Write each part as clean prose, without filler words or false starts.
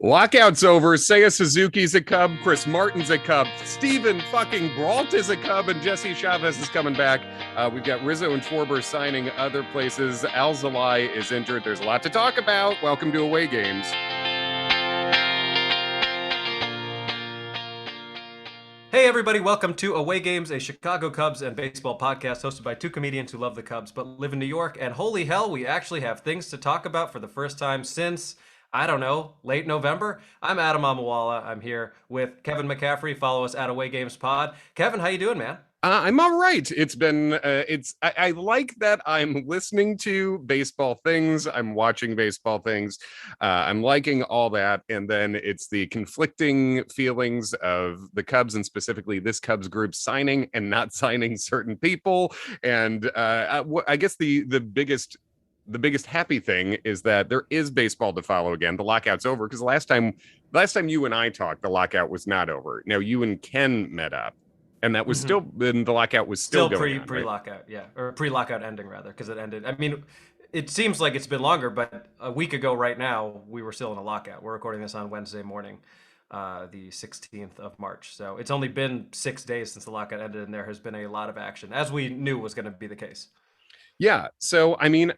Lockout's over. Seiya Suzuki's a Cub. Chris Martin's a Cub. Stephen fucking Bralt is a Cub. And Jesse Chavez is coming back. We've got Rizzo and Schwarber signing other places. Al Zalai is injured. There's a lot to talk about. Welcome to Away Games. Hey everybody, welcome to Away Games, a Chicago Cubs and baseball podcast hosted by two comedians who love the Cubs but live in New York. And holy hell, we actually have things to talk about for the first time since, I don't know, late November. I'm Adam Amawala. I'm here with Kevin McCaffrey. Follow us at Away Games Pod. Kevin, how you doing, man? I'm all right. It's been, I like that I'm listening to baseball things. I'm watching baseball things. I'm liking all that. And then it's the conflicting feelings of the Cubs and specifically this Cubs group signing and not signing certain people. And I guess the biggest happy thing is that there is baseball to follow again. The lockout's over because last time you and I talked, the lockout was not over. Now you and Ken met up. And that was still, and the lockout was still going on, pre-lockout, right? yeah, or pre-lockout ending rather, because it ended. I mean, it seems like it's been longer, but a week ago right now we were still in a lockout. We're recording this on Wednesday morning, the 16th of March. So it's only been 6 days since the lockout ended, and there has been a lot of action, as we knew was going to be the case. Yeah. So I mean,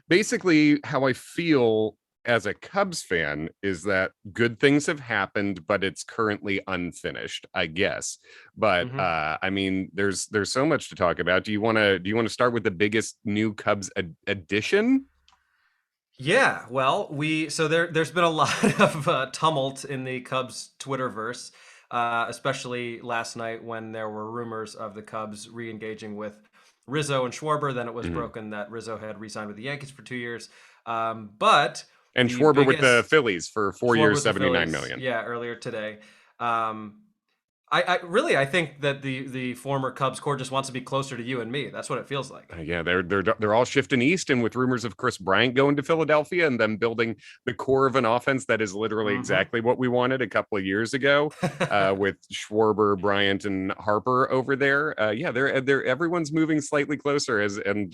basically, how I feel as a Cubs fan is that good things have happened, but it's currently unfinished, I guess. But I mean, there's so much to talk about. Do you want to start with the biggest new Cubs addition? Yeah, well, there's been a lot of tumult in the Cubs Twitterverse, especially last night when there were rumors of the Cubs re-engaging with Rizzo and Schwarber. Then it was broken that Rizzo had re-signed with the Yankees for 2 years, but and Schwarber with the Phillies for 4 years, 79 million. Yeah, earlier today. I think that the former Cubs core just wants to be closer to you and me. That's what it feels like. Yeah, they're all shifting east, and with rumors of Chris Bryant going to Philadelphia and them building the core of an offense that is literally exactly what we wanted a couple of years ago, with Schwarber, Bryant, and Harper over there. Yeah, they're everyone's moving slightly closer, and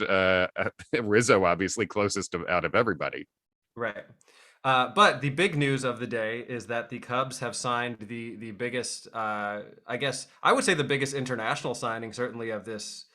Rizzo obviously closest out of everybody. Right. But the big news of the day is that the Cubs have signed the biggest, I guess I would say the biggest international signing, certainly of this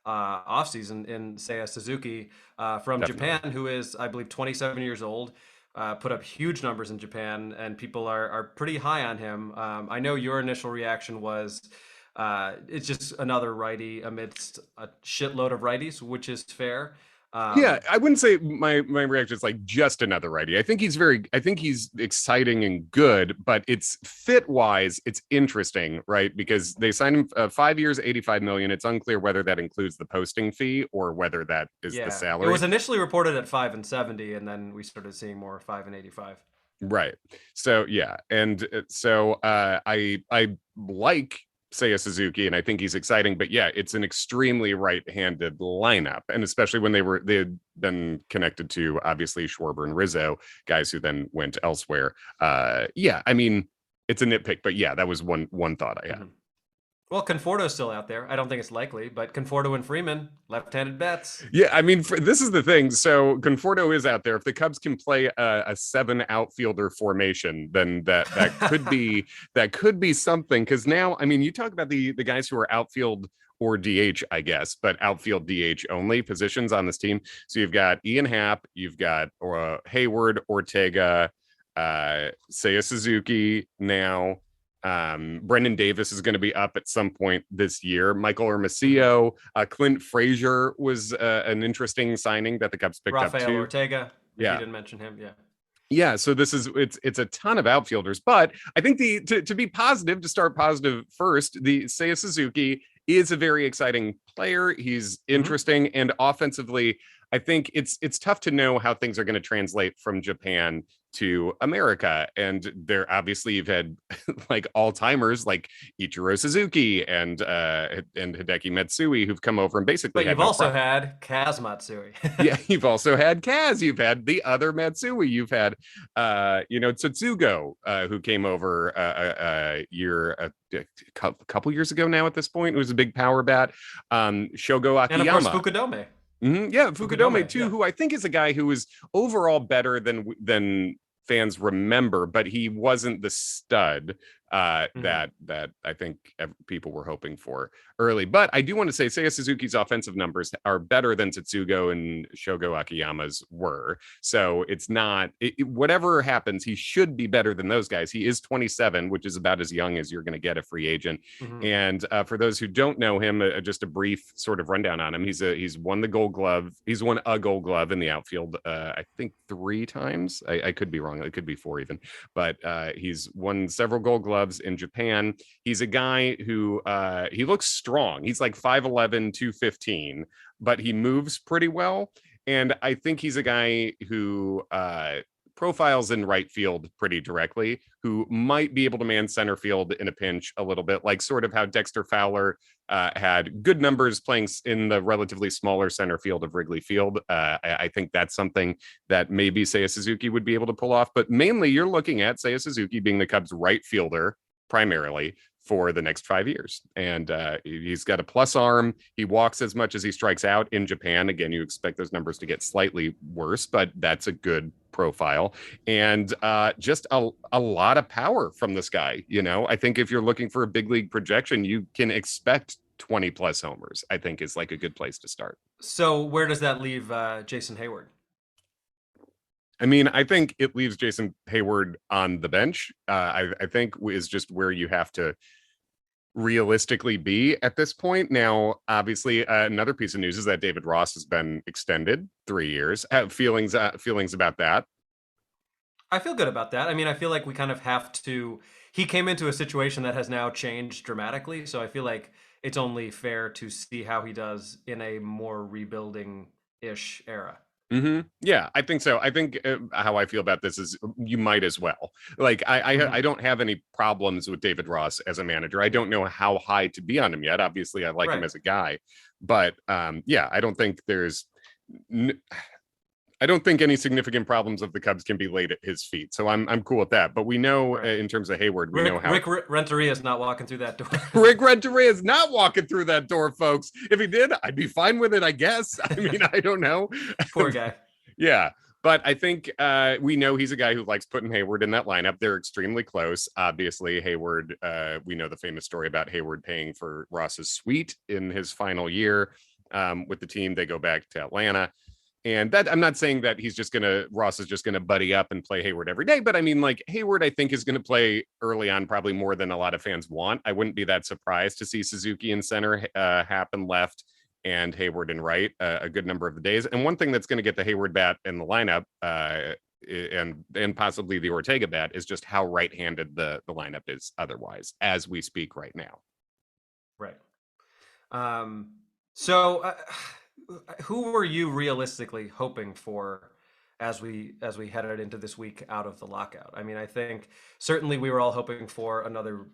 offseason, in Seiya Suzuki from Definitely. Japan, who is, I believe, 27 years old, put up huge numbers in Japan, and people are pretty high on him. I know your initial reaction was it's just another righty amidst a shitload of righties, which is fair. Yeah, I wouldn't say my reaction is like just another righty. I think he's exciting and good, but it's fit wise, it's interesting, right? Because they signed him 5 years, 85 million. It's unclear whether that includes the posting fee or whether that is the salary. It was initially reported at 5 and 70, and then we started seeing more 5 and 85. Right. So yeah, and so I like Seiya Suzuki, and I think he's exciting, but yeah, it's an extremely right-handed lineup, and especially when they had been connected to obviously Schwarber and Rizzo, guys who then went elsewhere. Yeah, I mean, it's a nitpick, but yeah, that was one thought I had. Well, Conforto's still out there. I don't think it's likely, but Conforto and Freeman, left-handed bats. Yeah, I mean, this is the thing. So Conforto is out there. If the Cubs can play a 7 outfielder formation, then that could be something. Because now, I mean, you talk about the guys who are outfield or DH, I guess, but outfield DH only positions on this team. So you've got Ian Happ, you've got Hayward, Ortega, Seiya Suzuki now. Brendan Davis is going to be up at some point this year. Michael Hermosillo, Clint Frazier was an interesting signing that the Cubs picked up too. Rafael Ortega, yeah, you didn't mention him. Yeah, so it's a ton of outfielders, but I think to be positive, to start positive first, the Seiya Suzuki is a very exciting player. He's interesting, and offensively, I think it's tough to know how things are going to translate from Japan to America. And there obviously you've had like all-timers like Ichiro Suzuki and Hideki Matsui who've come over and basically. But you've also had Kaz Matsui. Yeah, you've also had Kaz. You've had the other Matsui. You've had Tsutsugo, who came over a couple years ago now. At this point, it was a big power bat. Shogo Akiyama, and of course Fukudome. Yeah, Fukudome too, who I think is a guy who is overall better than fans remember, but he wasn't the stud Mm-hmm. that I think people were hoping for early. But I do want to say Seiya Suzuki's offensive numbers are better than Tetsugo and Shogo Akiyama's were. So it's not whatever happens, he should be better than those guys. He is 27, which is about as young as you're going to get a free agent. Mm-hmm. And for those who don't know him, just a brief sort of rundown on him. He's won the Gold Glove. He's won a Gold Glove in the outfield. I think 3 times. I could be wrong. It could be 4 even. But he's won several Gold Gloves in Japan. He's a guy who he looks strong. He's like 5'11", 215, but he moves pretty well. And I think he's a guy who profiles in right field pretty directly, who might be able to man center field in a pinch a little bit, like sort of how Dexter Fowler had good numbers playing in the relatively smaller center field of Wrigley Field. I think that's something that maybe Seiya Suzuki would be able to pull off. But mainly you're looking at Seiya Suzuki being the Cubs' right fielder primarily for the next 5 years. And he's got a plus arm. He walks as much as he strikes out in Japan. Again, you expect those numbers to get slightly worse, but that's a good profile. And just a lot of power from this guy. I think if you're looking for a big league projection, you can expect 20 plus homers, I think is like a good place to start. So where does that leave Jason Hayward? I mean, I think it leaves Jason Hayward on the bench. I think is just where you have to realistically be at this point. Now, obviously, another piece of news is that David Ross has been extended 3 years. Have feelings about that? I feel good about that. I mean, I feel like we kind of have to. He came into a situation that has now changed dramatically, so I feel like it's only fair to see how he does in a more rebuilding-ish era. Yeah, I think so. I think how I feel about this is you might as well. Like Mm-hmm. I don't have any problems with David Ross as a manager. I don't know how high to be on him yet. Obviously, I like him Right. as a guy, but yeah, I don't think I don't think any significant problems of the Cubs can be laid at his feet. So I'm cool with that. But we know Right. in terms of Hayward, we know Rick how Rick Renteria is not walking through that door. Rick Renteria is not walking through that door, folks. If he did, I'd be fine with it, I guess. I mean, I don't know. Poor guy. Yeah. But I think we know he's a guy who likes putting Hayward in that lineup. They're extremely close. Obviously, Hayward, we know the famous story about Hayward paying for Ross's suite in his final year with the team. They go back to Atlanta. And that I'm not saying that Ross is just gonna buddy up and play Hayward every day, but I mean, like Hayward, I think is gonna play early on probably more than a lot of fans want. I wouldn't be that surprised to see Suzuki in center, happen left, and Hayward in right a good number of the days. And one thing that's going to get the Hayward bat in the lineup and possibly the Ortega bat is just how right-handed the lineup is otherwise as we speak right now. Right. So who were you realistically hoping for as we headed into this week out of the lockout? I mean, I think certainly we were all hoping for another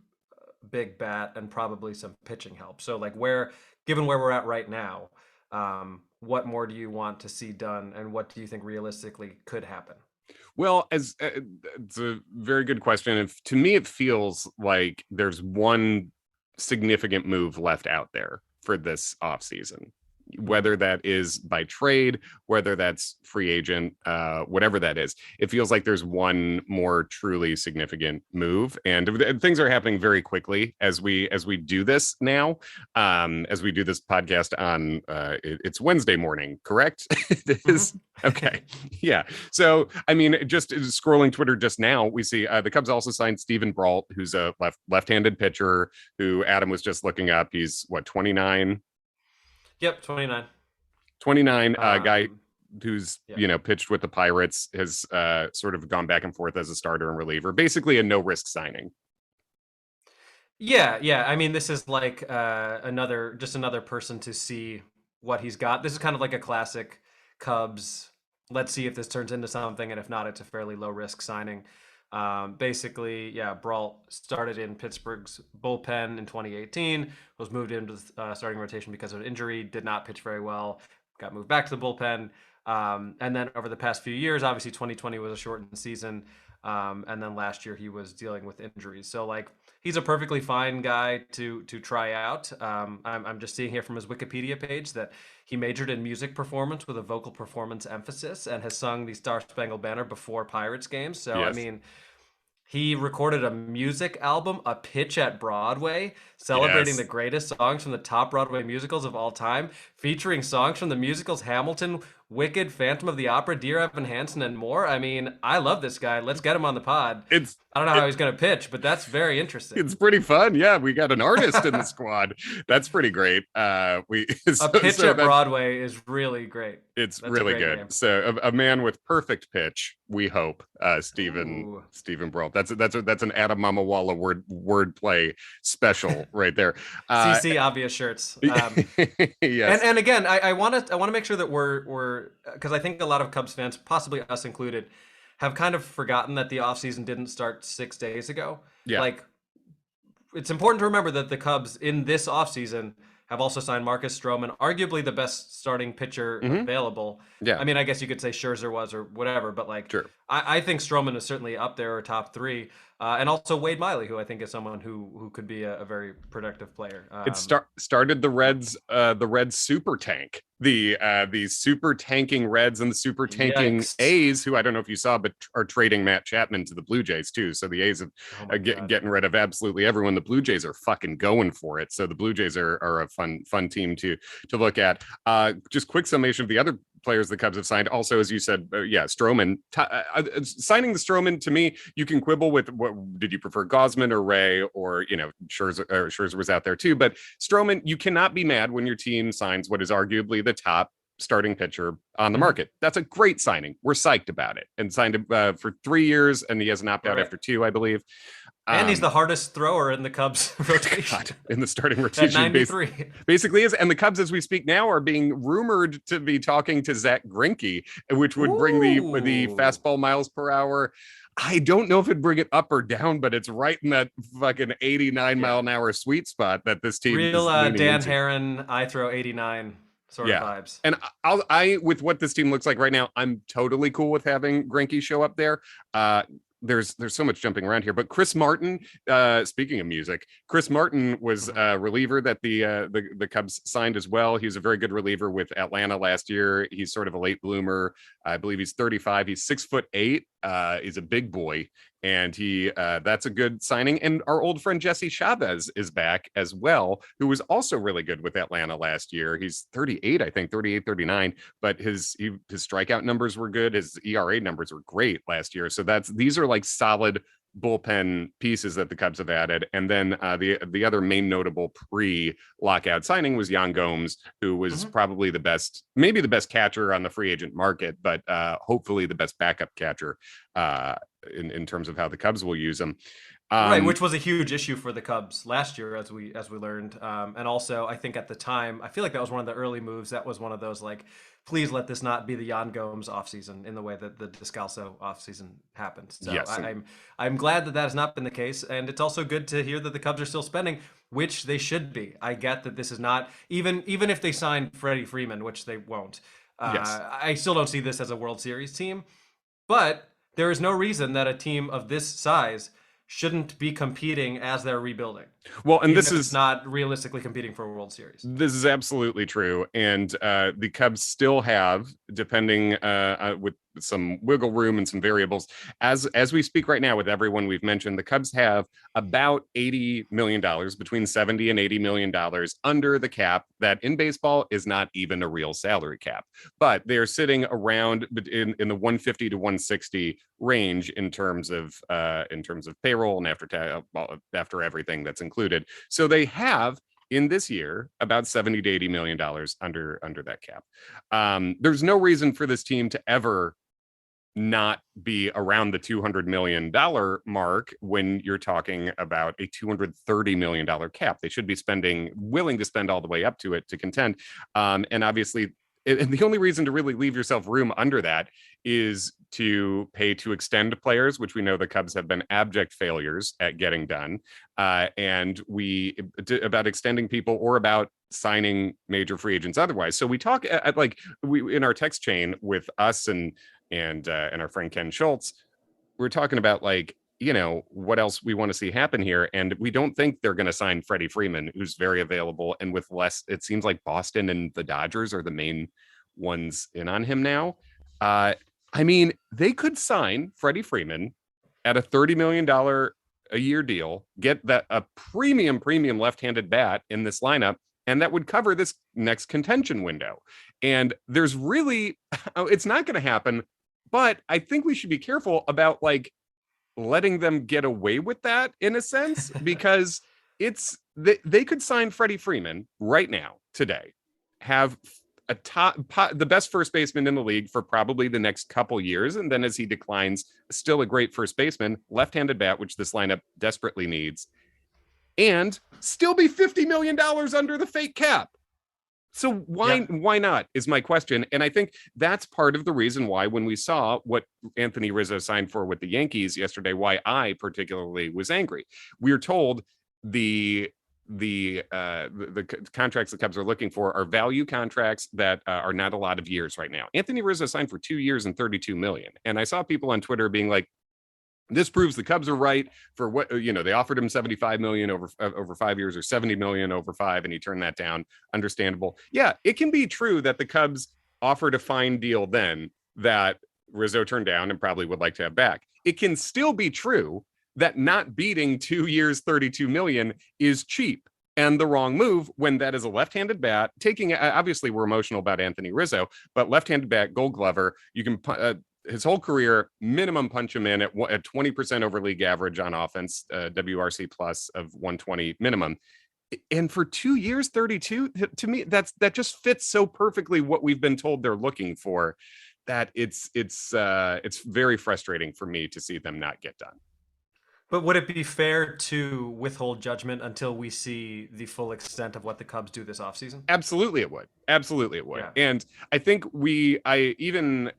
big bat and probably some pitching help. So like given where we're at right now, what more do you want to see done, and what do you think realistically could happen? Well, as it's a very good question. To me, it feels like there's one significant move left out there for this offseason, Mhm. whether that is by trade, whether that's free agent, whatever that is. It feels like there's one more truly significant move, and things are happening very quickly as we do this now. As we do this podcast on, it's Wednesday morning, correct? It is. Mhm. Okay. Yeah. So, I mean, just scrolling Twitter just now, we see the Cubs also signed Stephen Bralt, who's a left-handed pitcher who Adam was just looking up. He's what, 29? Yep, 29. 29, guy Um, who's yeah. pitched with the Pirates, has sort of gone back and forth as a starter and reliever, basically a no risk signing. Yeah, yeah. I mean, this is like another person to see what he's got. This is kind of like a classic Cubs. Let's see if this turns into something, and if not, it's a fairly low risk signing. Basically, yeah, Bralt started in Pittsburgh's bullpen in 2018, was moved into the starting rotation because of an injury, did not pitch very well, got moved back to the bullpen. And then over the past few years, obviously 2020 was a shortened season. And then last year he was dealing with injuries. So like he's a perfectly fine guy to try out. I'm just seeing here from his Wikipedia page that he majored in music performance with a vocal performance emphasis and has sung the Star Spangled Banner before Pirates games. So I Yes. mean, he recorded a music album, A Pitch at Broadway, celebrating the Yes. greatest songs from the top Broadway musicals of all time, featuring songs from the musicals Hamilton, Wicked, Phantom of the Opera, Dear Evan Hansen, and more. I mean, I love this guy. Let's get him on the pod. It's I don't know it, how he's going to pitch, but that's very interesting. it's pretty fun. Yeah, we got an artist in the squad. That's pretty great. We A Pitch at Broadway is really great. It's That's really a great good. name. So a man with perfect pitch, we hope. Stephen Bralt. That's an Adam Mamawala wordplay special right there. CC obvious shirts. Yes. And again, I want to make sure that we're because I think a lot of Cubs fans, possibly us included, have kind of forgotten that the offseason didn't start 6 days ago. Yeah. Like, it's important to remember that the Cubs in this offseason have also signed Marcus Stroman, arguably the best starting pitcher available. Yeah. I mean, I guess you could say Scherzer was or whatever, but like, Sure. I think Stroman is certainly up there or top three. And also Wade Miley, who I think is someone who could be a very productive player. It started the Reds super tank, the super tanking Reds and the super tanking A's, who I don't know if you saw, but are trading Matt Chapman to the Blue Jays too. So the A's are getting rid of absolutely everyone. The Blue Jays are fucking going for it. So the Blue Jays are a fun team to look at. Just quick summation of the other players the Cubs have signed. Also, as you said, Stroman. Signing the Stroman, to me, you can quibble with what did you prefer, Gausman or Ray, or Scherzer was out there too. But Stroman, you cannot be mad when your team signs what is arguably the top starting pitcher on the market. That's a great signing. We're psyched about it, and signed him for 3 years, and he has an opt-out after 2, I believe. And he's the hardest thrower in the Cubs rotation. God, in the starting rotation. At 93. Basically is. And the Cubs, as we speak now, are being rumored to be talking to Zach Greinke, which would bring the fastball miles per hour. I don't know if it'd bring it up or down, but it's right in that fucking 89 mile an hour sweet spot that this team real is Dan into. Heron, I throw 89 sort of vibes. And I with what this team looks like right now, I'm totally cool with having Greinke show up there. There's so much jumping around here, but Chris Martin, speaking of music, Chris Martin was a reliever that the Cubs signed as well. He was a very good reliever with Atlanta last year. He's sort of a late bloomer. I believe he's 35. He's 6'8". He's a big boy, and that's a good signing. And our old friend Jesse Chavez is back as well, who was also really good with Atlanta last year. He's 38, I think, 38, 39, but his strikeout numbers were good. His ERA numbers were great last year. So these are like solid bullpen pieces that the Cubs have added. And then the other main notable pre-lockout signing was Yan Gomes, who was probably maybe the best catcher on the free agent market, but hopefully the best backup catcher in terms of how the Cubs will use him. Right, which was a huge issue for the Cubs last year, as we learned. And also, I think at the time, I feel like that was one of the early moves. That was one of those like, please let this not be the Yan Gomes offseason in the way that the Descalso offseason happened. So yes. I'm glad that has not been the case. And it's also good to hear that the Cubs are still spending, which they should be. I get that this is not, even if they signed Freddie Freeman, which they won't, I still don't see this as a World Series team. But there is no reason that a team of this size shouldn't be competing as they're rebuilding. Well, and this is not realistically competing for a World Series. This is absolutely true. And the Cubs still have, depending with some wiggle room and some variables, as we speak right now with everyone we've mentioned, the Cubs have about $80 million, between $70 and $80 million under the cap that in baseball is not even a real salary cap. But they're sitting around in the 150 to 160 range in terms of payroll and after everything that's included. So they have in this year about $70 to $80 million under that cap. There's no reason for this team to ever not be around the $200 million mark when you're talking about a $230 million cap. They should be willing to spend all the way up to it to contend. And obviously, and the only reason to really leave yourself room under that is to pay to extend players, which we know the Cubs have been abject failures at getting done. And about extending people or about signing major free agents otherwise. So we talk in our text chain with us and our friend Ken Schultz. we're talking about like, what else we want to see happen here. And we don't think they're going to sign Freddie Freeman, who's very available. And with less, it seems like Boston and the Dodgers are the main ones in on him now. I mean, they could sign Freddie Freeman at a $30 million a year deal, get that a premium left-handed bat in this lineup, and that would cover this next contention window. And there's really, it's not going to happen, but I think we should be careful about like letting them get away with that in a sense, because they could sign Freddie Freeman right now, today, have the best first baseman in the league for probably the next couple years, and then as he declines, still a great first baseman, left-handed bat, which this lineup desperately needs, and still be $50 million under the fake cap. So why not is my question. And I think that's part of the reason why, when we saw what Anthony Rizzo signed for with the Yankees yesterday, why I particularly was angry. We were told the contracts the Cubs are looking for are value contracts that are not a lot of years right now. Anthony Rizzo signed for 2 years and $32 million. And I saw people on Twitter being like, this proves the Cubs are right for what, they offered him 75 million over 5 years, or 70 million over 5, and he turned that down. Understandable. Yeah, it can be true that the Cubs offered a fine deal then that Rizzo turned down and probably would like to have back. It can still be true that not beating 2 years, 32 million is cheap and the wrong move when that is a left-handed bat. Obviously we're emotional about Anthony Rizzo, but left-handed bat, Gold Glover, you can his whole career, minimum punch him in at 20% over league average on offense, WRC plus of 120 minimum. And for 2 years, 32, to me, that just fits so perfectly what we've been told they're looking for, that it's very frustrating for me to see them not get done. But would it be fair to withhold judgment until we see the full extent of what the Cubs do this offseason? Absolutely it would. Yeah. And I think even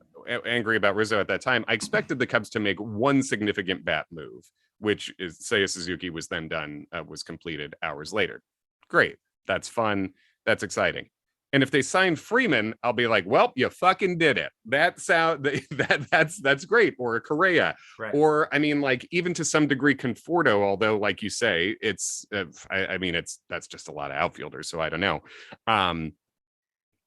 angry about Rizzo at that time, I expected the Cubs to make one significant bat move, which is Seiya Suzuki was then done, was completed hours later. Great. That's fun. That's exciting. And if they sign Freeman, I'll be like, well, you fucking did it. That's great. Or a Correa. Right. Or, I mean, like, even to some degree, Conforto, although, like you say, that's just a lot of outfielders. So I don't know.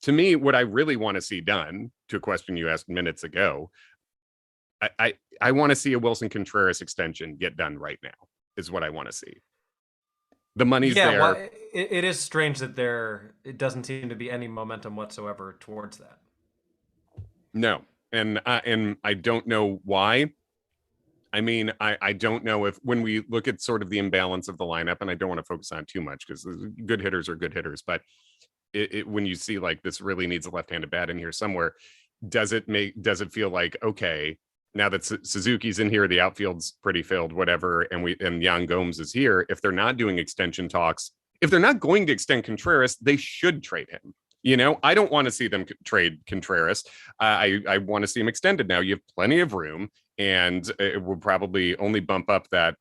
To me, what I really want to see done, to a question you asked minutes ago, I want to see a Wilson Contreras extension get done right now, is what I want to see. The money's there. Well, it is strange that it doesn't seem to be any momentum whatsoever towards that. No, and I don't know why. I mean, I don't know if, when we look at sort of the imbalance of the lineup, and I don't want to focus on too much because good hitters are good hitters, but when you see like this really needs a left-handed bat in here somewhere, does it feel like, okay, now that Suzuki's in here, the outfield's pretty filled, whatever, and Yan Gomes is here, if they're not doing extension talks, if they're not going to extend Contreras, they should trade him. I don't want to see them trade Contreras. I want to see him extended now. You have plenty of room, and it will probably only bump up that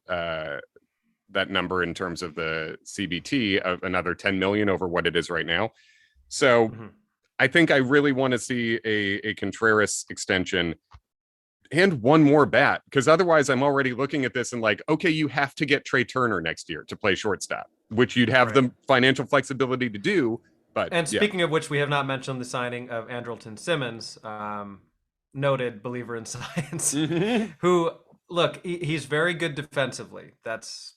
number in terms of the CBT of another 10 million over what it is right now. So I think I really want to see a Contreras extension and one more bat, because otherwise I'm already looking at this and like, okay, you have to get Trey Turner next year to play shortstop, which you'd have the financial flexibility to do. And speaking of which, we have not mentioned the signing of Andrewton Simmons, noted believer in science, who, look, he's very good defensively. That's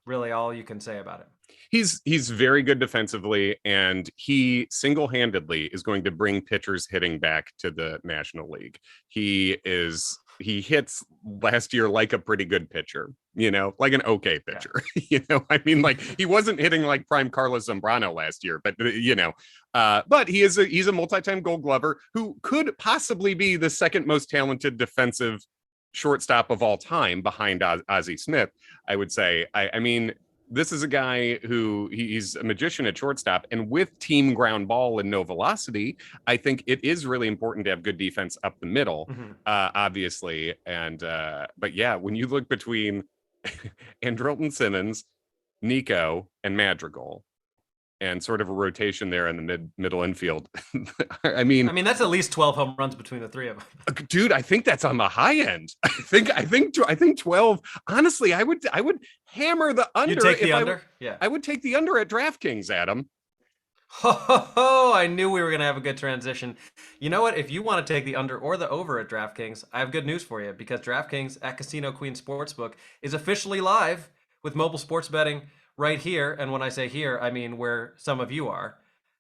really all you can say about it. He's very good defensively, and he single-handedly is going to bring pitchers hitting back to the National League. He hits last year like a pretty good pitcher, like an okay pitcher. I mean, like, he wasn't hitting like prime Carlos Zambrano last year, but but he's a multi-time Gold Glover who could possibly be the second most talented defensive shortstop of all time behind Ozzie Smith, I would say. I mean, this is a guy who he's a magician at shortstop, and with team ground ball and no velocity, I think it is really important to have good defense up the middle, obviously. And but yeah, when you look between Andrewton, Simmons, Nico, and Madrigal, and sort of a rotation there in the middle infield. I I mean, mean, that's at least 12 home runs between the three of them. dude, I think that's on the high end. I think 12. Honestly, I would hammer the You under take the if under? Yeah. I would take the under at DraftKings, Adam. Ho, ho, ho, I knew we were going to have a good transition. You know what? If you want to take the under or the over at DraftKings, I have good news for you because DraftKings at Casino Queen Sportsbook is officially live with mobile sports betting right here. And when I say here, I mean where some of you are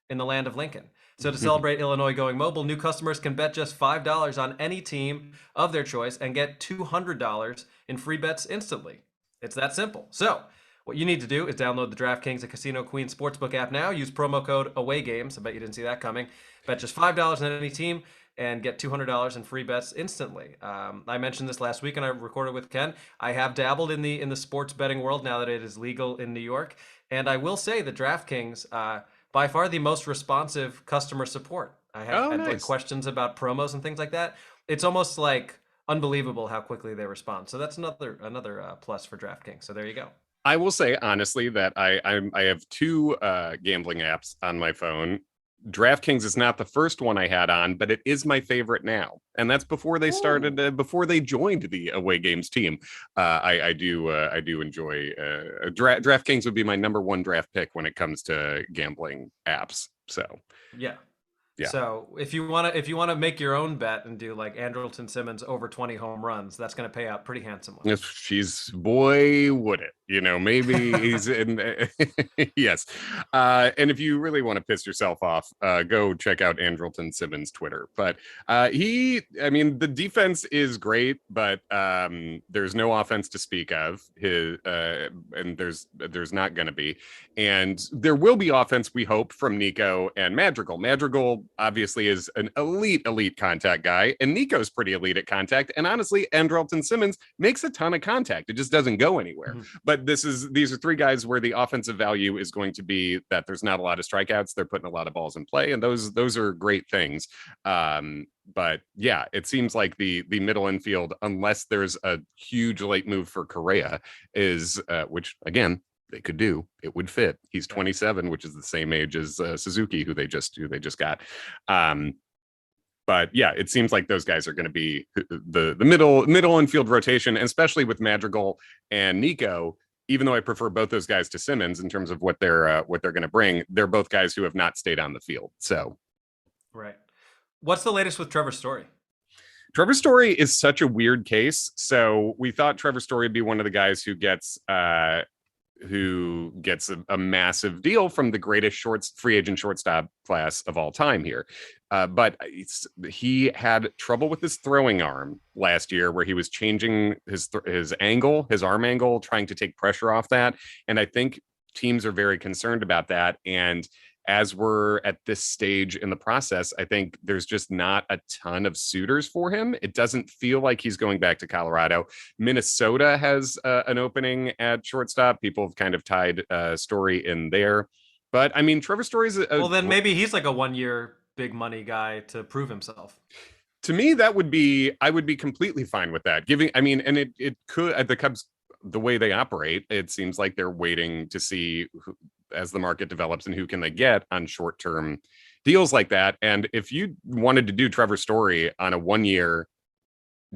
in the land of Lincoln. So to celebrate Illinois going mobile, new customers can bet just $5 on any team of their choice and get $200 in free bets instantly. It's that simple. So what you need to do is download the DraftKings and Casino Queen Sportsbook app now. Use promo code AWAYGAMES. I bet you didn't see that coming. Bet just $5 on any team and get $200 in free bets instantly. I mentioned this last week and I recorded with Ken. I have dabbled in the sports betting world now that it is legal in New York. And I will say that DraftKings, by far the most responsive customer support. I had Nice. like questions about promos and things like that. It's almost like unbelievable how quickly they respond. So that's another plus for DraftKings. So there you go. I will say honestly that I have two gambling apps on my phone. DraftKings is not the first one I had on, but it is my favorite now, and that's before they started, before they joined the Away Games team. I do enjoy DraftKings would be my number one draft pick when it comes to gambling apps. So Yeah. Yeah. So if you wanna make your own bet and do like Andrewton Simmons over 20 home runs, that's gonna pay out pretty handsomely. if she's boy would it, maybe he's in. Yes. And if you really want to piss yourself off, go check out Andrelton Simmons Twitter. But the defense is great, but there's no offense to speak of. And there's not going to be, and there will be offense, we hope, from Nico and Madrigal. Madrigal obviously is an elite contact guy, and Nico's pretty elite at contact. And honestly, Andrelton Simmons makes a ton of contact. It just doesn't go anywhere. Mm-hmm. But these are three guys where the offensive value is going to be that there's not a lot of strikeouts. They're putting a lot of balls in play, and those are great things. But yeah, it seems like the middle infield, unless there's a huge late move for Correa, is which again they could do, it would fit. He's 27, which is the same age as Suzuki, who they just got. But yeah, it seems like those guys are going to be the middle infield rotation, especially with Madrigal and Nico. Even though I prefer both those guys to Simmons in terms of what they're going to bring, they're both guys who have not stayed on the field. So, right. What's the latest with Trevor Story? Trevor Story is such a weird case. So we thought Trevor Story would be one of the guys who gets a massive deal from the greatest free agent shortstop class of all time here. But he had trouble with his throwing arm last year, where he was changing his arm angle, trying to take pressure off that. And I think teams are very concerned about that. And as we're at this stage in the process, I think there's just not a ton of suitors for him. It doesn't feel like he's going back to Colorado. Minnesota has an opening at shortstop. People have kind of tied Story in there. But I mean, Trevor Story's well, then maybe he's like a 1-year big money guy to prove himself. To me, I would be completely fine with that. And it could, the Cubs, the way they operate, it seems like they're waiting to see as the market develops and who can they get on short-term deals like that. And if you wanted to do Trevor Story on a 1-year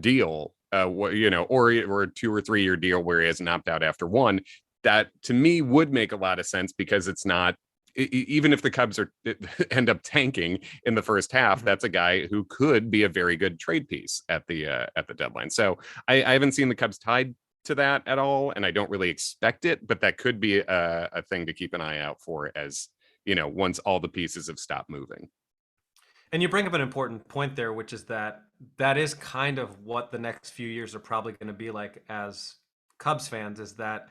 deal, or a 2 or 3 year deal where he has an opt out after one, that to me would make a lot of sense, because it's not, even if the Cubs end up tanking in the first half, mm-hmm. That's a guy who could be a very good trade piece at the deadline. So I haven't seen the Cubs tied to that at all, and I don't really expect it, but that could be a thing to keep an eye out for, as once all the pieces have stopped moving. And you bring up an important point there, which is that is kind of what the next few years are probably going to be like as Cubs fans, is that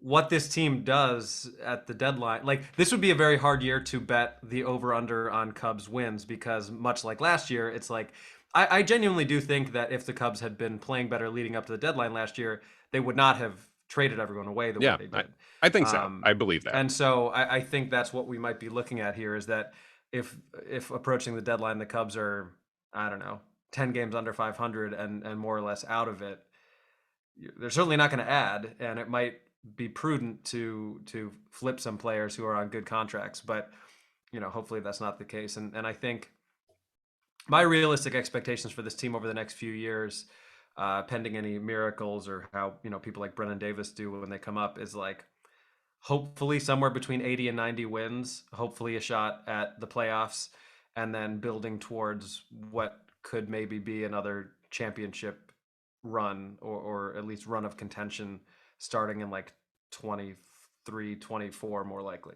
what this team does at the deadline. Like, this would be a very hard year to bet the over under on Cubs wins, because much like last year, it's like, I genuinely do think that if the Cubs had been playing better leading up to the dedeadline last year, they would not have traded everyone away the way they did. I think so. I believe that. And so I think that's what we might be looking at here, is that if approaching the deadline, the Cubs are, I don't know, 10 games under 500 and more or less out of it, they're certainly not going to add, and it might be prudent to flip some players who are on good contracts, but hopefully that's not the case. And I think my realistic expectations for this team over the next few years, pending any miracles or how people like Brennan Davis do when they come up, is like hopefully somewhere between 80 and 90 wins, hopefully a shot at the playoffs, and then building towards what could maybe be another championship run, or at least run of contention starting in like 23, 24 more likely.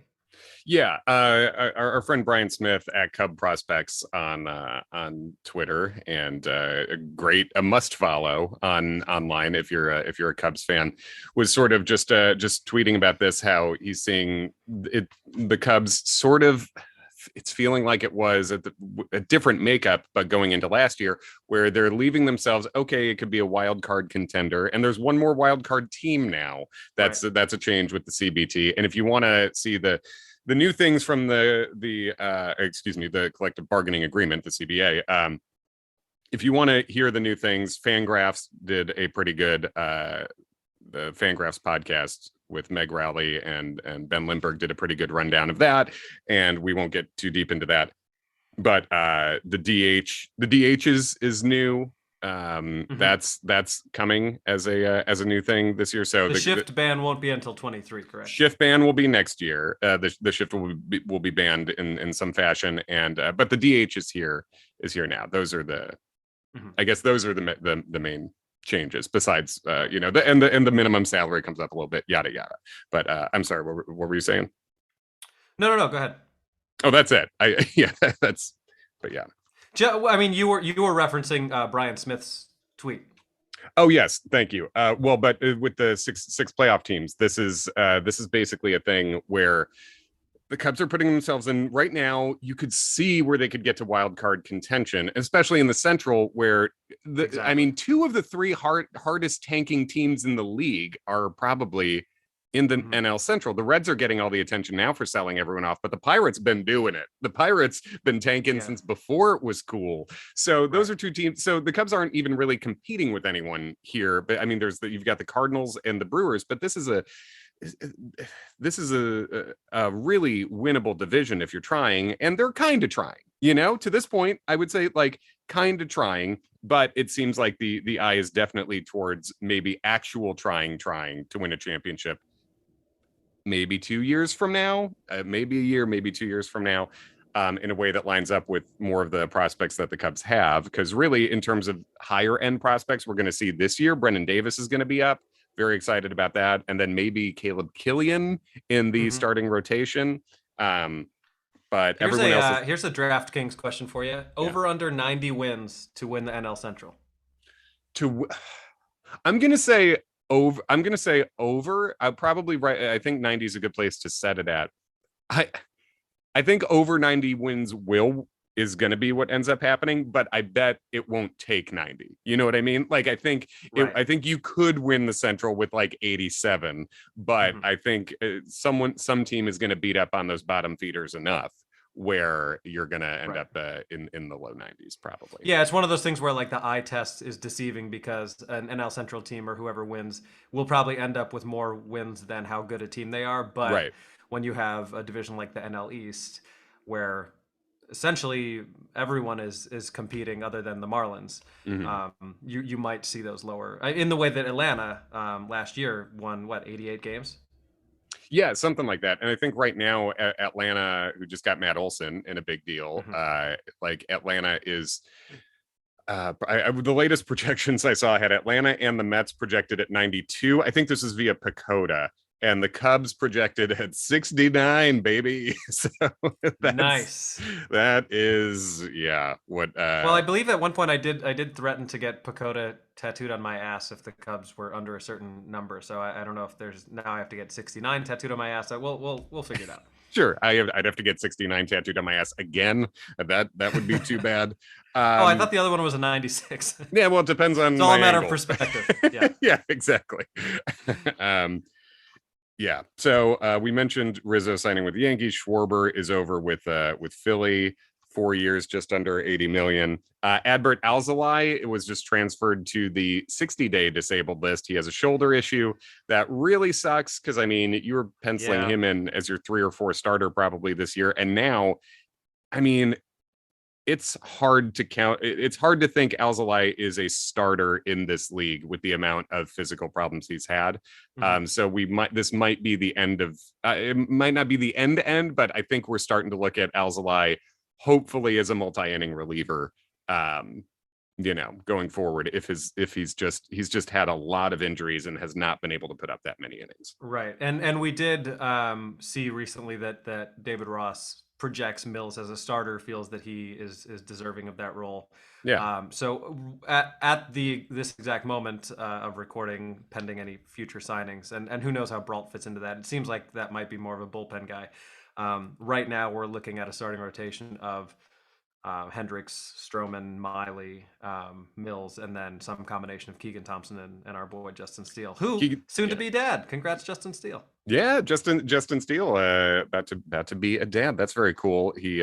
Yeah, our friend Brian Smith at Cub Prospects on Twitter, and a must follow online if you're a Cubs fan, was sort of just tweeting about this, how he's seeing the Cubs sort of. It's feeling like it was a different makeup, but going into last year, where they're leaving themselves, okay, it could be a wild card contender, and there's one more wild card team now. That's a change with the CBT. And if you want to see the new things from the collective bargaining agreement, the CBA, if you want to hear the new things, Fangraphs did a pretty good the Fangraphs podcast with Meg Rowley and Ben Lindbergh did a pretty good rundown of that, and we won't get too deep into that. But the DH is new. That's coming as a new thing this year. So the shift ban won't be until 23, correct? Shift ban will be next year. The shift will be banned in some fashion, and but the DH is here now. Those are I guess those are the main changes, besides the minimum salary comes up a little bit, yada yada. But I'm sorry, what were you saying? No, go ahead. Oh, that's it. But yeah. I mean, you were referencing Brian Smith's tweet. Oh yes, thank you. Well, but with the six playoff teams, this is basically a thing where the Cubs are putting themselves in right now. You could see where they could get to wild card contention, especially in the Central, where I mean, 2 of the 3 hardest tanking teams in the league are probably in the NL Central. The Reds are getting all the attention now for selling everyone off, but the Pirates been doing it. The Pirates been tanking since before it was cool. So those are 2 teams. So the Cubs aren't even really competing with anyone here. But I mean, you've got the Cardinals and the Brewers, but this is a really winnable division if you're trying, and they're kind of trying, to this point. I would say like kind of trying, but it seems like the eye is definitely towards maybe actual trying to win a championship, maybe 2 years from now, maybe a year, maybe 2 years from now, in a way that lines up with more of the prospects that the Cubs have. Because really, in terms of higher end prospects, we're going to see this year, Brennan Davis is going to be up. Very excited about that. And then maybe Caleb Killian in the starting rotation. But everyone else here's a DraftKings question for you. Over under 90 wins to win the NL Central. I'm going to say over. I'll probably I think 90 is a good place to set it at. I think over 90 wins is going to be what ends up happening, but I bet it won't take 90. You know what I mean? Like, I think you could win the Central with like 87, but I think some team is going to beat up on those bottom feeders enough where you're going to end up in the low 90s probably. Yeah, it's one of those things where like the eye test is deceiving, because an NL Central team or whoever wins will probably end up with more wins than how good a team they are. But when you have a division like the NL East, where essentially everyone is competing other than the Marlins, you might see those lower, in the way that Atlanta last year won 88 games. Yeah, something like that. And I think right now Atlanta, who just got Matt Olson in a big deal, like Atlanta is the latest projections I saw had Atlanta and the Mets projected at 92. I think this is via Pacoda. And the Cubs projected at 69, baby. So nice. That is, what. Well, I believe at one point I did threaten to get Pacoda tattooed on my ass if the Cubs were under a certain number. So I don't know if I have to get 69 tattooed on my ass. We'll figure it out. Sure, I'd have to get 69 tattooed on my ass again. That would be too bad. I thought the other one was a 96. Yeah, well, it depends on. It's all a matter of perspective. Yeah. Yeah, exactly. Yeah. So we mentioned Rizzo signing with the Yankees. Schwarber is over with Philly. 4 years, just under 80 million. Adbert Alzolay, it was just transferred to the 60-day disabled list. He has a shoulder issue that really sucks because, I mean, you were penciling him in as your 3 or 4 starter probably this year. And now, I mean, it's hard to count. It's hard to think Alzolay is a starter in this league with the amount of physical problems he's had. So this might be the end of, it might not be the end, but I think we're starting to look at Alzolay hopefully as a multi-inning reliever, going forward, if he's just had a lot of injuries and has not been able to put up that many innings. Right. And we did see recently that David Ross projects Mills as a starter, feels that he is deserving of that role. Yeah. So at this exact moment of recording, pending any future signings, and who knows how Bralt fits into that. It seems like that might be more of a bullpen guy. Right now, we're looking at a starting rotation of Hendricks, Stroman, Miley, Mills, and then some combination of Keegan Thompson and our boy Justin Steele, who soon to be dad. Congrats, Justin Steele. Yeah, Justin Steele, about to be a dad. That's very cool. He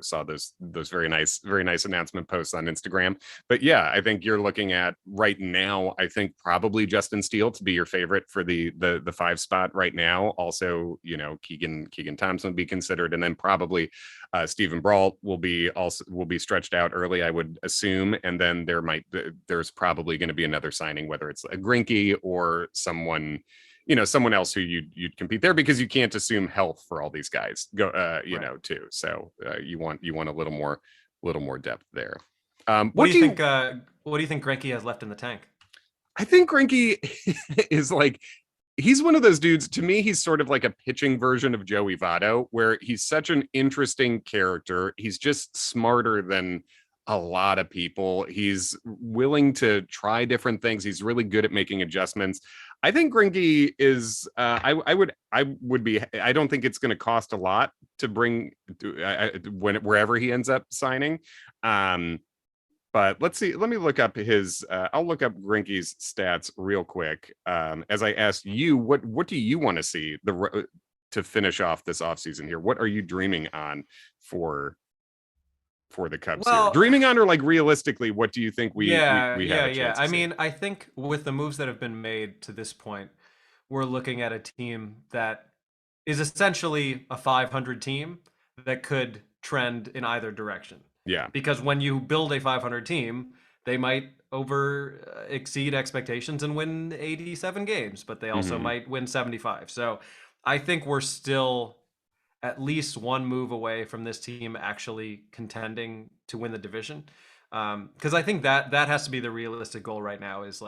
saw those very nice announcement posts on Instagram. But yeah, I think you're looking at right now, I think probably Justin Steele to be your favorite for the 5 spot right now. Also, Keegan Thompson would be considered, and then probably Stephen Bralt will be stretched out early, I would assume. And then there's probably going to be another signing, whether it's a Greinke or someone else who you'd compete there, because you can't assume health for all these guys too. So you want a little more depth there. What do you think Greinke has left in the tank? I think Greinke is he's one of those dudes. To me, he's sort of like a pitching version of Joey Votto, where he's such an interesting character. He's just smarter than a lot of people. He's willing to try different things. He's really good at making adjustments. I think Greinke is. I don't think it's going to cost a lot to bring wherever he ends up signing. But let's see. Let me look up I'll look up Greinke's stats real quick. As I asked you, what do you want to see to finish off this offseason here? What are you dreaming on for the Cubs here? Dreaming on, or realistically, what do you think we have a chance to see? I mean, I think with the moves that have been made to this point, we're looking at a team that is essentially a 500 team that could trend in either direction. Yeah. Because when you build a 500 team, they might exceed expectations and win 87 games, but they also might win 75. So I think we're still at least one move away from this team actually contending to win the division. Because I think that has to be the realistic goal right now, is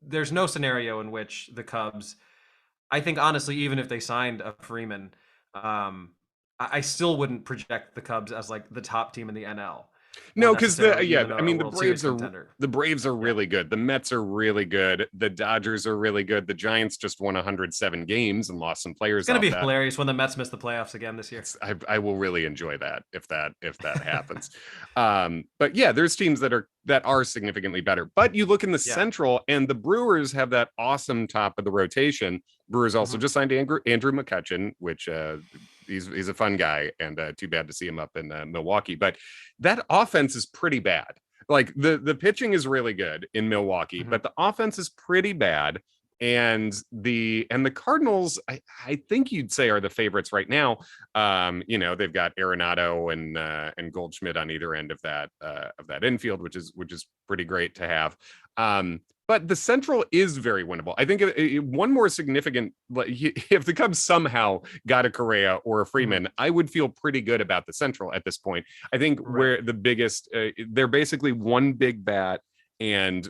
there's no scenario in which the Cubs, I think honestly, even if they signed a Freeman, I still wouldn't project the Cubs as the top team in the NL. No, because the Braves are really good. The Mets are really good. The Dodgers are really good. The Giants just won 107 games and lost some players. It's going to be hilarious when the Mets miss the playoffs again this year. I will really enjoy that if that happens. But yeah, there's teams that are significantly better. But you look in the Central, and the Brewers have that awesome top of the rotation. Brewers also just signed Andrew McCutchen, which he's a fun guy, and too bad to see him up in Milwaukee. But that offense is pretty bad. The pitching is really good in Milwaukee, but the offense is pretty bad. And the Cardinals, I think you'd say, are the favorites right now. They've got Arenado and Goldschmidt on either end of that infield, which is pretty great to have. But the Central is very winnable. I think one more significant, if the Cubs somehow got a Correa or a Freeman, I would feel pretty good about the Central at this point. I think where the biggest, they're basically one big bat and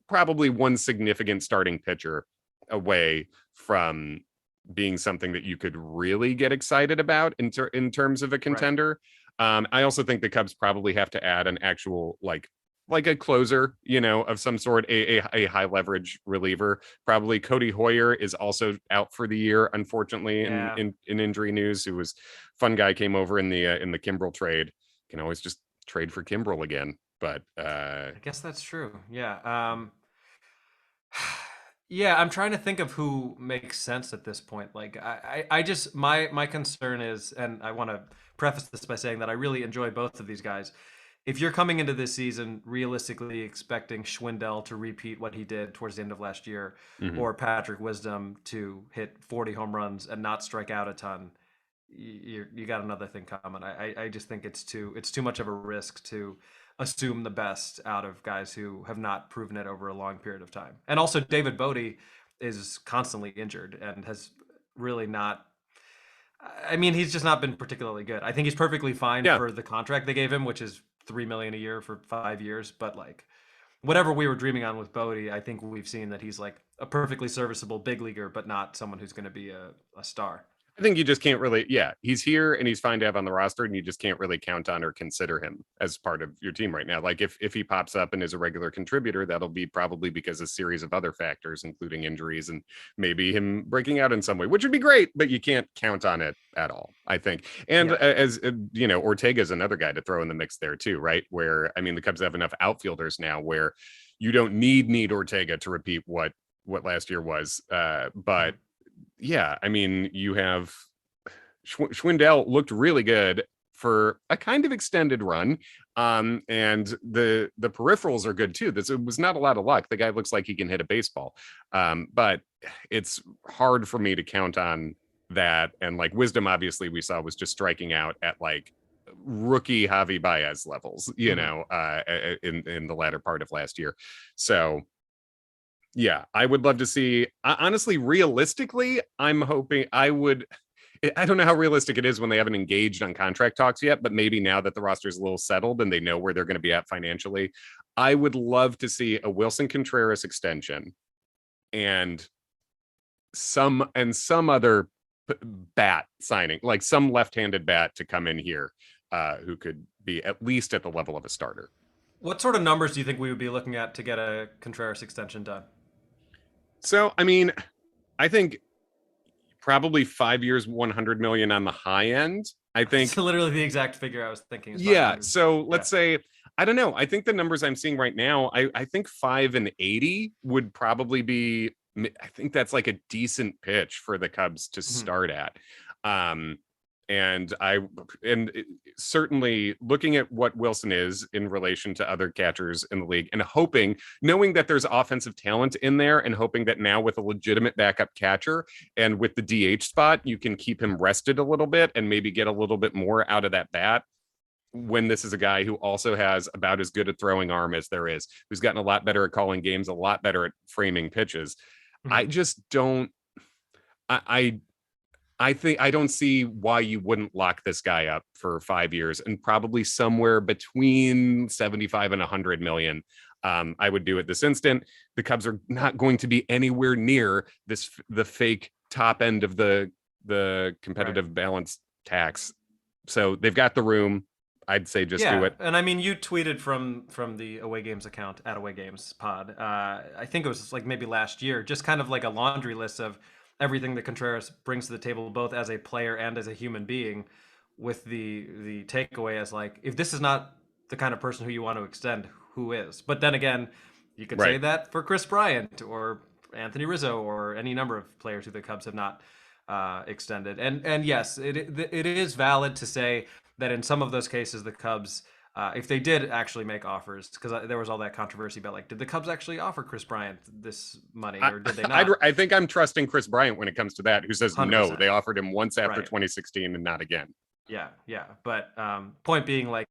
probably one significant starting pitcher away from being something that you could really get excited about in terms of a contender. I also think the Cubs probably have to add an actual like a closer, of some sort, a high leverage reliever. Probably Cody Hoyer is also out for the year, unfortunately, in injury news. Who was fun guy, came over in the Kimbrel trade. Can always just trade for Kimbrel again, but I guess that's true. Yeah. Yeah, I'm trying to think of who makes sense at this point. Like, I just my concern is, and I want to preface this by saying that I really enjoy both of these guys. If you're coming into this season realistically expecting Schwindel to repeat what he did towards the end of last year, Mhm. or Patrick Wisdom to hit 40 home runs and not strike out a ton, you got another thing coming. I just think it's too much of a risk to assume the best out of guys who have not proven it over a long period of time. And also David Bodie is constantly injured and has really not. I mean, he's just not been particularly good. I think he's perfectly fine Yeah. for the contract they gave him, which is 3 million a year for 5 years. But like, whatever we were dreaming on with Bodie, I think we've seen that he's like a perfectly serviceable big leaguer, but not someone who's going to be a star. I think you just can't really, yeah, he's here and he's fine to have on the roster, and you just can't really count on or consider him as part of your team right now. Like if he pops up and is a regular contributor, that'll be probably because of a series of other factors, including injuries and maybe him breaking out in some way, which would be great, but you can't count on it at all, I think. And Yeah. as you know, Ortega is another guy to throw in the mix there too, right? Where I mean, the Cubs have enough outfielders now where you don't need Ortega to repeat what last year was, but Mhm. yeah, I mean, you have Schwindel looked really good for a kind of extended run. And the peripherals are good too. This it was not a lot of luck. The guy looks like he can hit a baseball. But it's hard for me to count on that. And like Wisdom, obviously, we saw was just striking out at like rookie Javi Baez levels, Mhm. in the latter part of last year. So yeah, I would love to see. Honestly, realistically, I'm hoping I don't know how realistic it is when they haven't engaged on contract talks yet, but maybe now that the roster is a little settled and they know where they're going to be at financially, I would love to see a Wilson Contreras extension and some other bat signing, like some left-handed bat to come in here, who could be at least at the level of a starter. What sort of numbers do you think we would be looking at to get a Contreras extension done? So, I mean, I think probably 5 years, 100 million on the high end. I It's think, literally the exact figure I was thinking is yeah. 500. So Yeah. let's say, I don't know. I think the numbers I'm seeing right now, I think 5 and 80 would probably be, I think that's like a decent pitch for the Cubs to Mhm. start at. Um, and and certainly looking at what Wilson is in relation to other catchers in the league and hoping, knowing that there's offensive talent in there and hoping that now with a legitimate backup catcher and with the DH spot, you can keep him rested a little bit and maybe get a little bit more out of that bat when this is a guy who also has about as good a throwing arm as there is, who's gotten a lot better at calling games, a lot better at framing pitches. I Mhm. just don't. I I think I don't see why you wouldn't lock this guy up for 5 years and probably somewhere between 75 and 100 million. I would do it this instant. The Cubs are not going to be anywhere near the fake top end of the Right. competitive balance tax. So they've got the room. I'd say just do Yeah, it. and I mean, you tweeted from the Away Games account at Away Games Pod. I think it was like maybe last year, just kind of like a laundry list of everything that Contreras brings to the table, both as a player and as a human being. With the takeaway as like, if this is not the kind of person who you want to extend, who is? But then again, you could say Right. that for Chris Bryant or Anthony Rizzo or any number of players who the Cubs have not extended. And yes, it is valid to say that in some of those cases, the Cubs, if they did actually make offers, because there was all that controversy about like, did the Cubs actually offer Chris Bryant this money I, or did they not? I think I'm trusting Chris Bryant when it comes to that, who says no, 100%. they offered him once after Right. 2016 and not again. Yeah. Yeah. But point being, like,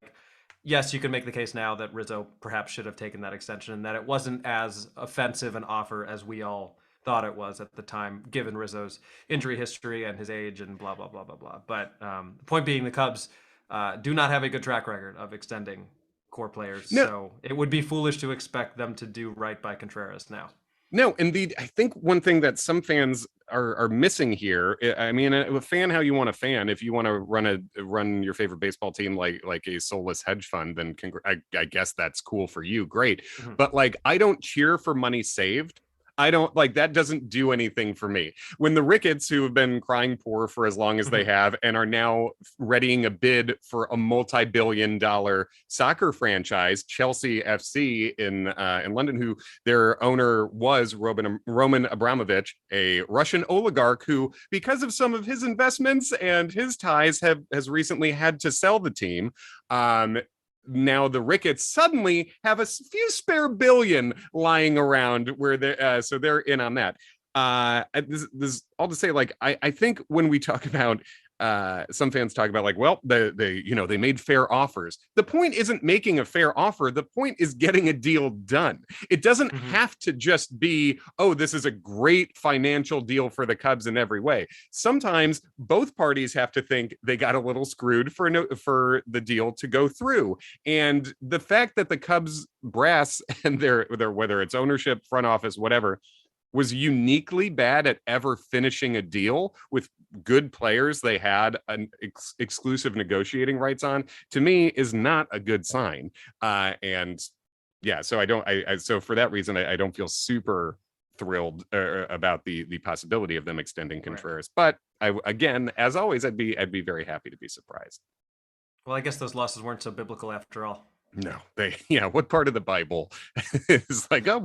yes, you can make the case now that Rizzo perhaps should have taken that extension and that it wasn't as offensive an offer as we all thought it was at the time, given Rizzo's injury history and his age and blah, blah, blah, blah, blah. But the point being, the Cubs do not have a good track record of extending core players. No, So it would be foolish to expect them to do right by Contreras now. No, indeed. I think one thing that some fans are missing here. I mean, a fan how you want a fan. If you want to run your favorite baseball team like a soulless hedge fund, then I guess that's cool for you. Great, Mhm. but like I don't cheer for money saved. I don't like that doesn't do anything for me. When the Ricketts, who have been crying poor for as long as they have and are now readying a bid for a multi-billion-dollar soccer franchise, Chelsea FC in London, who their owner was Roman Abramovich, a Russian oligarch who, because of some of his investments and his ties, has recently had to sell the team. Now the Ricketts suddenly have a few spare billion lying around where they so they're in on that. This all to say, like I think when we talk about some fans talk about like, well, they made fair offers. The point isn't making a fair offer. The point is getting a deal done. It doesn't have to just be, oh, this is a great financial deal for the Cubs in every way. Sometimes both parties have to think they got a little screwed for the deal to go through. And the fact that the Cubs brass and their whether it's ownership, front office, whatever, was uniquely bad at ever finishing a deal with good players they had an exclusive negotiating rights on, to me is not a good sign. And yeah, so so for that reason, I don't feel super thrilled about the possibility of them extending Contreras. Right. But again, as always, I'd be very happy to be surprised. Well, I guess those losses weren't so biblical after all. No, what part of the Bible is like, oh,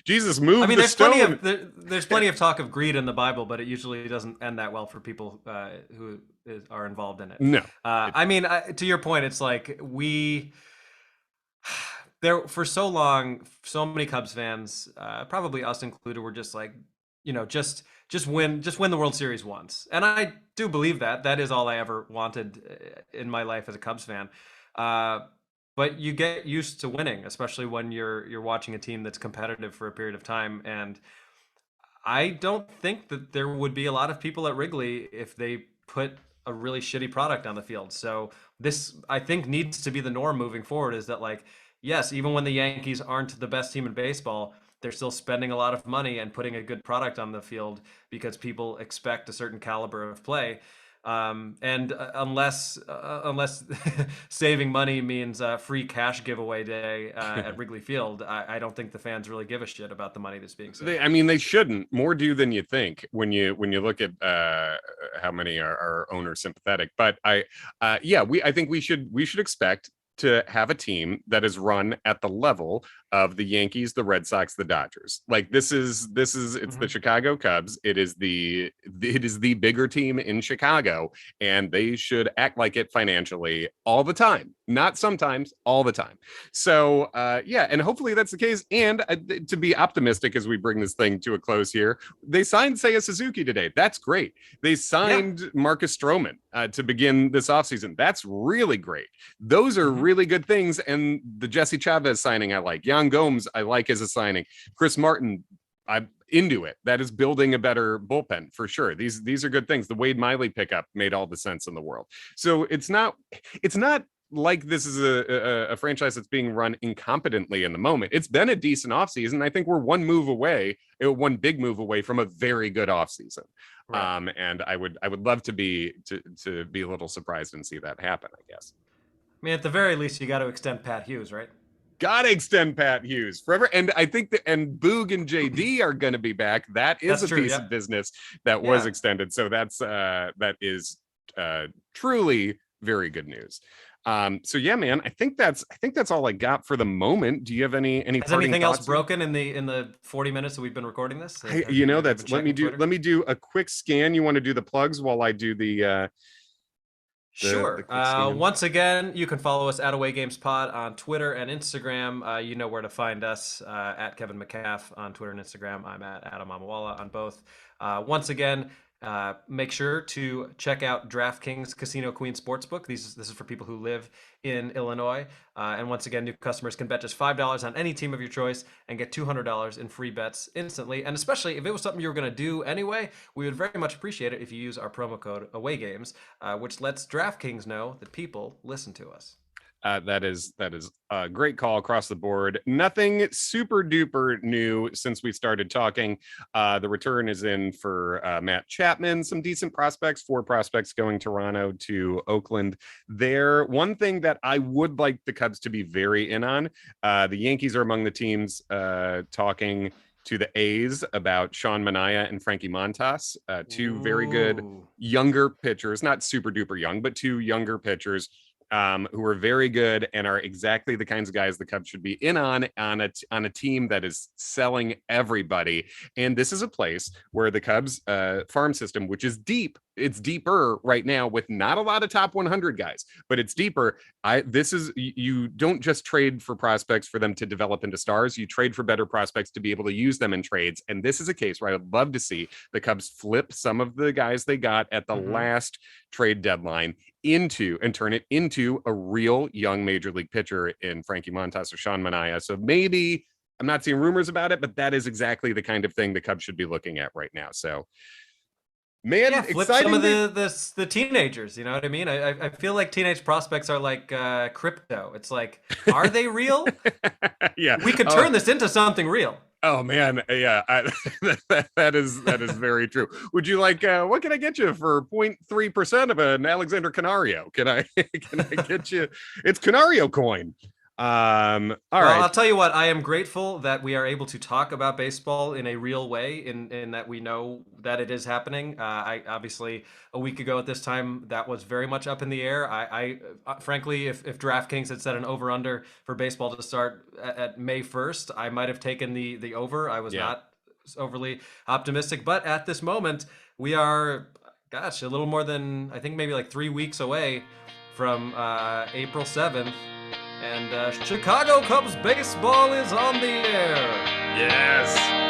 Jesus moved. I mean, there's plenty of talk of greed in the Bible, but it usually doesn't end that well for people who are involved in it. No, I mean, to your point, it's like there for so long, so many Cubs fans, probably us included, were just like, just win the World Series once, and I do believe that. That is all I ever wanted in my life as a Cubs fan. But you get used to winning, especially when you're watching a team that's competitive for a period of time. And I don't think that there would be a lot of people at Wrigley if they put a really shitty product on the field. So this, I think, needs to be the norm moving forward, is that, like, yes, even when the Yankees aren't the best team in baseball, they're still spending a lot of money and putting a good product on the field because people expect a certain caliber of play. And unless saving money means free cash giveaway day at Wrigley Field, I don't think the fans really give a shit about the money that's being saved. They shouldn't. More do than you think when you look at how many are owner sympathetic. But I think we should expect to have a team that is run at the level of the Yankees, the Red Sox, the Dodgers. Like it's the Chicago Cubs. It is the bigger team in Chicago, and they should act like it financially all the time, not sometimes, all the time. So and hopefully that's the case. And to be optimistic as we bring this thing to a close here, they signed Seiya Suzuki today. That's great. They signed Marcus Stroman to begin this offseason. That's really great. Those are really good things. And the Jesse Chavez signing, I like. Yan Gomes, I like as a signing. Chris Martin, I'm into it. That is building a better bullpen for sure. These are good things. The Wade Miley pickup made all the sense in the world. So it's not like this is a franchise that's being run incompetently in the moment. It's been a decent offseason. I think we're one big move away from a very good offseason. Right. And I would love to be a little surprised and see that happen, I guess. I mean, at the very least, you got to extend Pat Hughes, right? Gotta extend Pat Hughes forever. And I think and Boog and JD are going to be back. That is a piece of business that was extended. So that is truly very good news. So yeah, man, I think that's all I got for the moment. Do you have any Has anything else broken in the 40 minutes that we've been recording this? Let me do a quick scan. You want to do the plugs while I do the Sure. Once again, you can follow us at Away Games Pod on Twitter and Instagram. You know where to find us, at Kevin McCaff on Twitter and Instagram. I'm at Adam Amawala on both. Once again, make sure to check out DraftKings Casino Queen Sportsbook. This is for people who live in Illinois. And once again, new customers can bet just $5 on any team of your choice and get $200 in free bets instantly. And especially if it was something you were going to do anyway, we would very much appreciate it if you use our promo code AWAYGAMES, which lets DraftKings know that people listen to us. That is a great call across the board. Nothing super duper new since we started talking. The return is in for Matt Chapman. Some decent prospects. 4 prospects going Toronto to Oakland. There, one thing that I would like the Cubs to be very in on. The Yankees are among the teams talking to the A's about Sean Manaea and Frankie Montas, 2 very good younger pitchers, not super duper young, but 2 younger pitchers who are very good and are exactly the kinds of guys the Cubs should be in on a team that is selling everybody. And this is a place where the Cubs farm system, which is deep, it's deeper right now with not a lot of top 100 guys, but it's deeper. You don't just trade for prospects for them to develop into stars. You trade for better prospects to be able to use them in trades. And this is a case where I would love to see the Cubs flip some of the guys they got at the last trade deadline turn it into a real young major league pitcher in Frankie Montas or Sean Manaea. So maybe, I'm not seeing rumors about it, but that is exactly the kind of thing the Cubs should be looking at right now. So, man, yeah, flip exciting. Some of the teenagers, you know what I mean? I feel like teenage prospects are like crypto. It's like, are they real? Yeah, we could turn this into something real. Oh man, yeah, that is very true. Would you like? What can I get you for 0.3% of an Alexander Canario? Can I get you? It's Canario coin. All right. I'll tell you what. I am grateful that we are able to talk about baseball in a real way, in that we know that it is happening. I obviously a week ago at this time that was very much up in the air. I frankly, if DraftKings had set an over/under for baseball to start at May 1st, I might have taken the over. I was not overly optimistic, but at this moment, we are, gosh, a little more than, I think maybe like 3 weeks away from April 7th. And Chicago Cubs baseball is on the air. Yes.